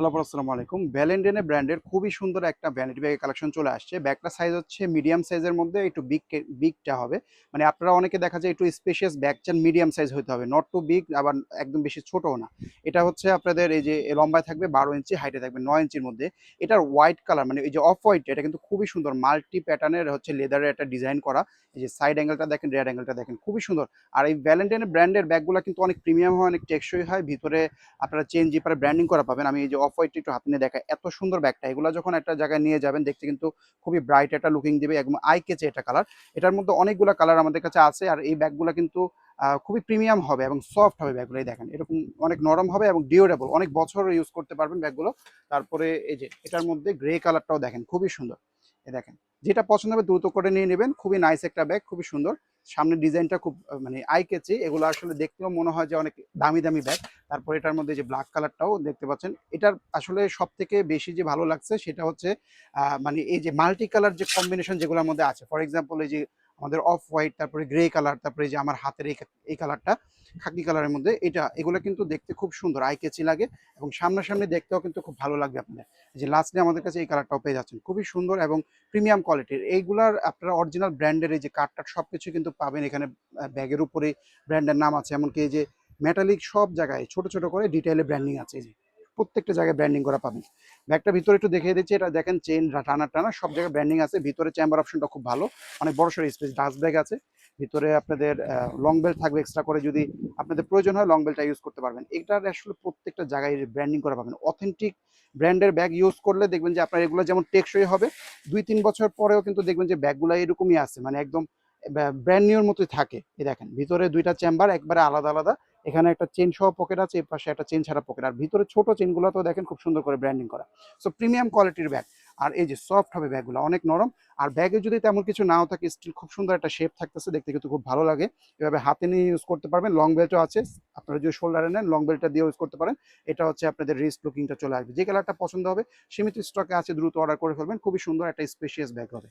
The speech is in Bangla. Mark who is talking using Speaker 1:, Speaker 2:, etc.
Speaker 1: হ্যালো আসসালামু আলাইকুম। ভ্যালেন্টাইন ব্র্যান্ডের খুবই সুন্দর একটা ভ্যানিটি ব্যাগের কালেকশন চলে আসছে। ব্যাগটার সাইজ হচ্ছে মিডিয়াম সাইজের মধ্যে একটু বিগটা হবে। মানে আপনারা অনেকে দেখা যায় একটু স্পেশিয়াস ব্যাগ চান, মিডিয়াম সাইজ হইতে হবে। নট টু বিগ, আবার একদম বেশি ছোটও না। এটা হচ্ছে আপনাদের এই যে লম্বায় থাকবে 12 ইঞ্চি, হাইটে থাকবে 9 ইঞ্চির মধ্যে। এটার হোয়াইট কালার মানে এই যে অফ হোয়াইট, এটা কিন্তু খুবই সুন্দর। মাল্টি প্যাটার্নের হচ্ছে লেদারের একটা ডিজাইন করা। এই যে সাইড অ্যাঙ্গেলটা দেখেন, রেয়ার অ্যাঙ্গেলটা দেখেন, খুবই সুন্দর। আর এই ভ্যালেন্টাইন ব্র্যান্ডের ব্যাগগুলো কিন্তু অনেক প্রিমিয়াম হয়, অনেক টেকসই হয়। ভিতরে আপনারা চেন জিপারে ব্র্যান্ডিং করা পাবেন। আমি এই যে অফ হোয়াইট একটু হাতে নিয়ে দেখাই, এত সুন্দর ব্যাগটা। এগুলো যখন একটা জায়গায় নিয়ে যাবেন দেখতে কিন্তু খুবই ব্রাইট একটা লুকিং দিবে, একদম আই কেচে এটা কালার। এটার মধ্যে অনেকগুলো কালার আমাদের কাছে আছে, আর এই ব্যাগগুলো কিন্তু খুবই প্রিমিয়াম হবে এবং সফট হবে ব্যাগগুলো। এই দেখেন, এরকম অনেক নরম হবে এবং ডিউরেবল, অনেক বছর ইউজ করতে পারবেন ব্যাগগুলো। তারপরে এই যে এটার মধ্যে গ্রে কালারটাও দেখেন, খুবই সুন্দর। এ দেখেন, যেটা পছন্দ হবে দ্রুত করে নিয়ে নেবেন। খুবই নাইস একটা ব্যাগ, খুবই সুন্দর। সামনের ডিজাইনটা খুব মানে আই কেচি। এগুলো আসলে দেখলেও মনে হয় যে অনেক দামি দামি ব্যাগ। তারপর এটার মধ্যে যে ব্ল্যাক কালারটাও দেখতে পাচ্ছেন, এটার আসলে সব থেকে বেশি যে ভালো লাগছে সেটা হচ্ছে মানে এই যে মাল্টি কালার যে কম্বিনেশন যেগুলোর মধ্যে আছে। ফর এক্সাম্পল এই যে আমাদের অফ হোয়াইট, তারপরে গ্রে কালার, তারপরে এই যে আমার হাতের এই কালারটা খাকি কালারের মধ্যে, এগুলো কিন্তু দেখতে খুব সুন্দর, আই কেচি লাগে এবং সামনাসামনি দেখতেও কিন্তু খুব ভালো লাগবে আপনার। যে লাস্টে আমাদের কাছে এই কালারটাও পেয়ে যাচ্ছেন, খুবই সুন্দর এবং প্রিমিয়াম কোয়ালিটির। এইগুলার আপনারা অরিজিনাল ব্র্যান্ডের এই যে কার্ড সবকিছু কিন্তু পাবেন এখানে। ব্যাগের উপরে ব্র্যান্ডের নাম আছে, এমনকি এই যে মেটালিক সব জায়গায় ছোট ছোট করে ডিটেইলে ব্র্যান্ডিং আছে। এই যে প্রত্যেকটা জায়গায় ব্র্যান্ডিং করা পাবেন। ব্যাগটা ভিতরে একটু দেখিয়ে দিচ্ছি, এটা দেখেন চেন টানা টানা সব জায়গায় ব্র্যান্ডিং আছে। ভিতরে চেম্বার অপশনটা খুব ভালো, অনেক বড় সড়ো স্পেস। ডাস্ট ব্যাগ আছে ভিতরে। আপনাদের লং বেল্ট থাকবে এক্সট্রা করে, যদি আপনাদের প্রয়োজন হয় লং বেল্টটা ইউজ করতে পারবেন। এটার আসলে প্রত্যেকটা জায়গায় ব্র্যান্ডিং করা পাবেন। অথেন্টিক ব্র্যান্ডের ব্যাগ ইউজ করলে দেখবেন যে আপনার এগুলো যেমন টেকসই হবে, 2-3 বছর পরেও কিন্তু দেখবেন যে ব্যাগগুলো এরকমই আছে, মানে একদম ব্র্যান্ড নিউর মতোই থাকে। এই দেখেন, ভিতরে দুইটা চেম্বার একবারে আলাদা আলাদা। এখানে একটা চেন সহ পকেট আছে, এই পাশে একটা চেন ছাড়া পকেট। আর ভিতরে ছোট চেনগুলো তো দেখেন খুব সুন্দর করে ব্র্যান্ডিং করা। সো প্রিমিয়াম কোয়ালিটির ব্যাগ। আর এই যে সফট হবে ব্যাগগুলো, অনেক নরম। আর ব্যাগে যদি তেমন কিছু নাও থাকে, স্টিল খুব সুন্দর একটা শেপ থাকতেছে, দেখতে কিন্তু খুব ভালো লাগে। এভাবে হাতে নিয়ে ইউজ করতে পারবেন। লং বেল্টও আছে, আপনারা যদি শোল্ডারে নেন লং বেল্টটা দিয়ে ইউজ করতে পারেন। এটা হচ্ছে আপনাদের রিস্ট লুকিংটা চলে আসবে। যে কালারটা পছন্দ হবে, সীমিত স্টকে আছে, দ্রুত অর্ডার করে ফেলবেন। খুবই সুন্দর একটা স্পেশিয়াস ব্যাগ হবে।